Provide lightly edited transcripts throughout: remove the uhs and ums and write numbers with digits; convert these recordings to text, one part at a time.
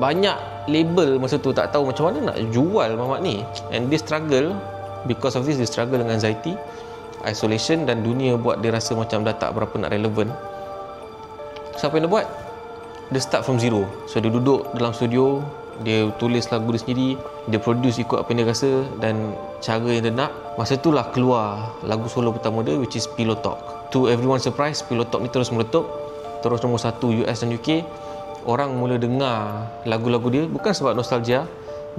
banyak label masa tu tak tahu macam mana nak jual Mamat ni, and dia struggle. Because of this, dia struggle dengan anxiety, isolation, dan dunia buat dia rasa macam dah tak berapa nak relevan. So apa yang dia buat? Dia start from zero. So dia duduk dalam studio, dia tulis lagu dia sendiri, dia produce ikut apa yang dia rasa dan cara yang dia nak. Masa tu lah keluar lagu solo pertama dia, which is Pillow Talk. To everyone's surprise, Pillow Talk ni terus meletup, terus nombor 1 US dan UK. Orang mula dengar lagu-lagu dia bukan sebab nostalgia,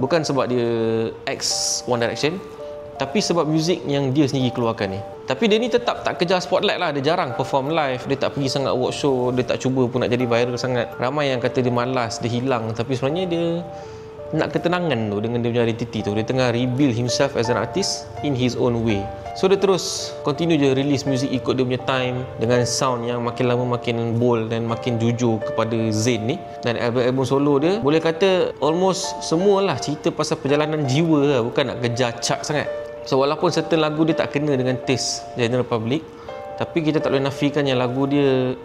bukan sebab dia ex One Direction, tapi sebab muzik yang dia sendiri keluarkan ni. Tapi dia ni tetap tak kejar spotlight lah. Dia jarang perform live, dia tak pergi sangat work show, dia tak cuba pun nak jadi viral sangat. Ramai yang kata dia malas, dia hilang, tapi sebenarnya dia nak ketenangan tu dengan dia punya identiti tu. Dia tengah rebuild himself as an artist in his own way. So dia terus continue je release music ikut dia punya time, dengan sound yang makin lama makin bold dan makin jujur kepada Zayn ni. Dan album solo dia boleh kata almost semualah cerita pasal perjalanan jiwa lah, bukan nak kejar chart sangat. So walaupun certain lagu dia tak kena dengan taste general public, tapi kita tak boleh nafikan yang lagu dia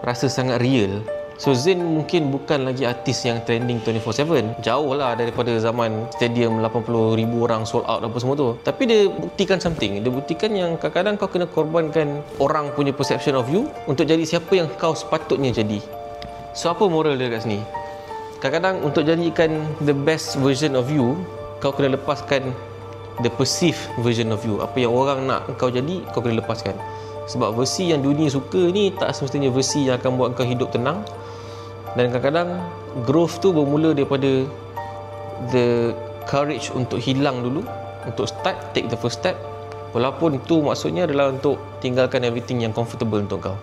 rasa sangat real. So Zayn mungkin bukan lagi artis yang trending 24/7, jauh lah daripada zaman stadium 80,000 orang sold out apa semua tu. Tapi dia buktikan something. Dia buktikan yang kadang-kadang kau kena korbankan orang punya perception of you untuk jadi siapa yang kau sepatutnya jadi. So apa moral dia kat sini? Kadang-kadang untuk jadikan the best version of you, kau kena lepaskan the perceived version of you. Apa yang orang nak kau jadi, kau kena lepaskan. Sebab versi yang dunia suka ni tak semestinya versi yang akan buat kau hidup tenang. Dan kadang-kadang growth tu bermula daripada the courage untuk hilang dulu, untuk start, take the first step. Walaupun itu maksudnya adalah untuk tinggalkan everything yang comfortable untuk kau.